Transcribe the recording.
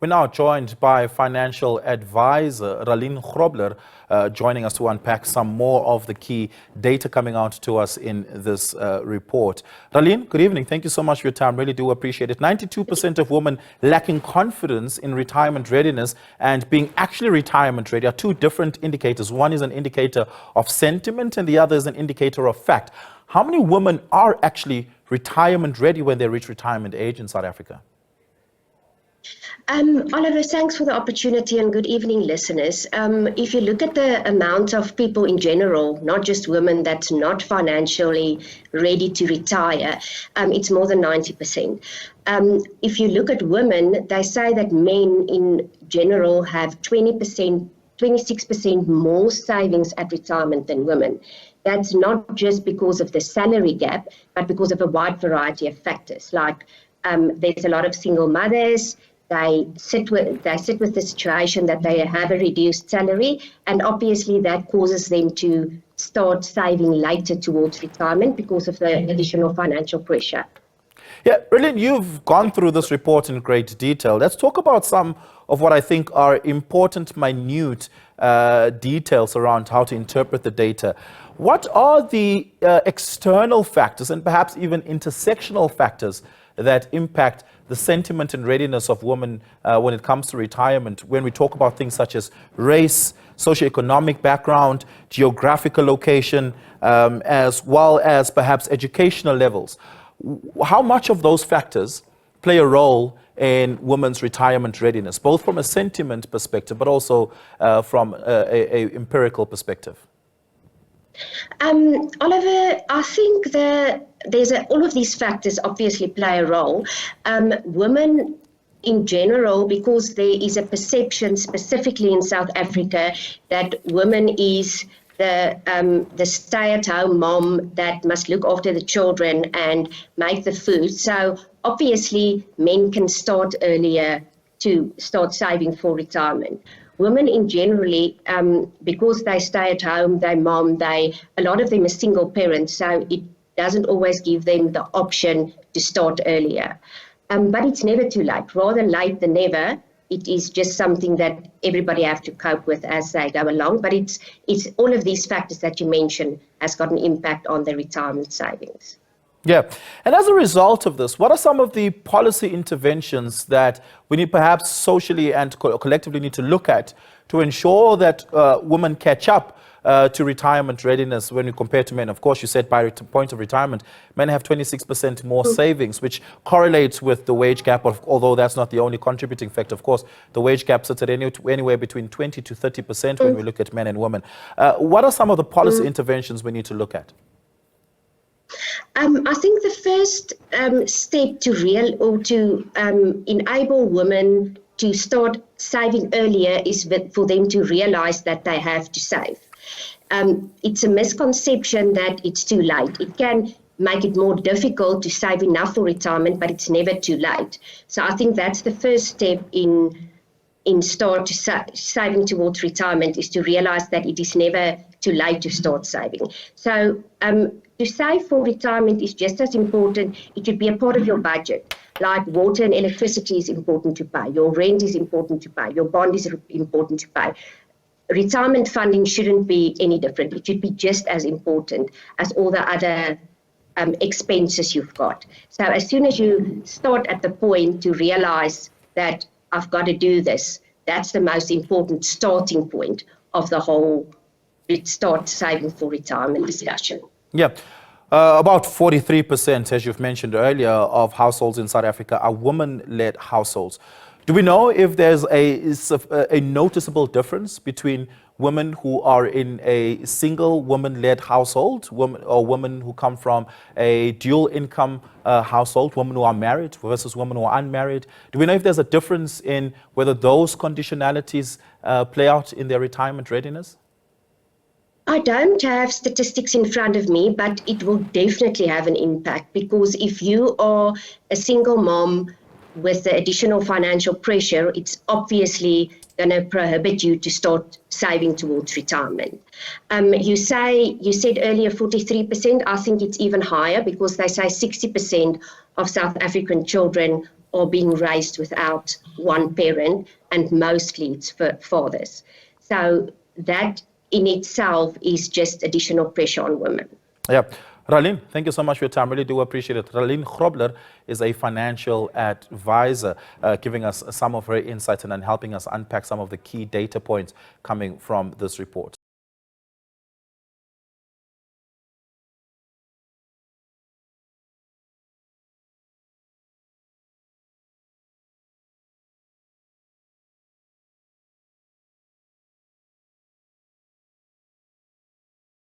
We're now joined by financial advisor Ralene Grobler, joining us to unpack some more of the key data coming out to us in this report. Ralene, good evening. Thank you so much for your time. Really do appreciate it. 92% of women lacking confidence in retirement readiness and being actually retirement ready are two different indicators. One is an indicator of sentiment and the other is an indicator of fact. How many women are actually retirement ready when they reach retirement age in South Africa? Oliver, thanks for the opportunity and good evening, listeners. If you look at the amount of people in general, not just women, that's not financially ready to retire, it's more than 90%. If you look at women, they say that men in general have 26% more savings at retirement than women. That's not just because of the salary gap, but because of a wide variety of factors. Like there's a lot of single mothers. They sit with the situation that they have a reduced salary, and obviously that causes them to start saving later towards retirement because of the additional financial pressure. Yeah, Ralene, you've gone through this report in great detail. Let's talk about some of what I think are important, minute details around how to interpret the data. What are the external factors and perhaps even intersectional factors that impact the sentiment and readiness of women when it comes to retirement, when we talk about things such as race, socioeconomic background, geographical location, as well as perhaps educational levels? How much of those factors play a role in women's retirement readiness, both from a sentiment perspective, but also from a empirical perspective? Oliver, I think all of these factors obviously play a role. Women in general, because there is a perception specifically in South Africa that women is the stay-at-home mom that must look after the children and make the food. So obviously men can start earlier to start saving for retirement. Women in generally, because they stay at home, they mom, a lot of them are single parents, so it doesn't always give them the option to start earlier. But it's never too late. Rather late than never. It is just something that everybody have to cope with as they go along. But it's all of these factors that you mentioned has got an impact on the retirement savings. Yeah. And as a result of this, what are some of the policy interventions that we need perhaps socially and collectively need to look at to ensure that women catch up to retirement readiness when we compare to men? Of course, you said by point of retirement, men have 26% more savings, which correlates with the wage gap, although that's not the only contributing factor. Of course, the wage gap sits at anywhere between 20 to 30% when we look at men and women. What are some of the policy interventions we need to look at? I think the first step to enable women to start saving earlier is for them to realize that they have to save. It's a misconception that it's too late. It can make it more difficult to save enough for retirement, but it's never too late. So I think that's the first step in saving towards retirement, is to realize that it is never too late to start saving. So to save for retirement is just as important. It should be a part of your budget. Like water and electricity is important to pay. Your rent is important to pay. Your bond is important to pay. Retirement funding shouldn't be any different. It should be just as important as all the other expenses you've got. So as soon as you start at the point to realize that I've got to do this, that's the most important starting point of the whole start saving for retirement discussion. Yeah. About 43%, as you've mentioned earlier, of households in South Africa are women-led households. Do we know if there's a noticeable difference between women who are in a single woman-led household, women who come from a dual income household, women who are married versus women who are unmarried? Do we know if there's a difference in whether those conditionalities play out in their retirement readiness? I don't have statistics in front of me, but it will definitely have an impact, because if you are a single mom with the additional financial pressure, it's obviously going to prohibit you to start saving towards retirement. You said earlier 43%. I think it's even higher, because they say 60% of South African children are being raised without one parent, and mostly it's for fathers. So that in itself is just additional pressure on women. Yeah. Ralene, thank you so much for your time. Really do appreciate it. Ralene Grobler is a financial advisor, giving us some of her insights and then helping us unpack some of the key data points coming from this report.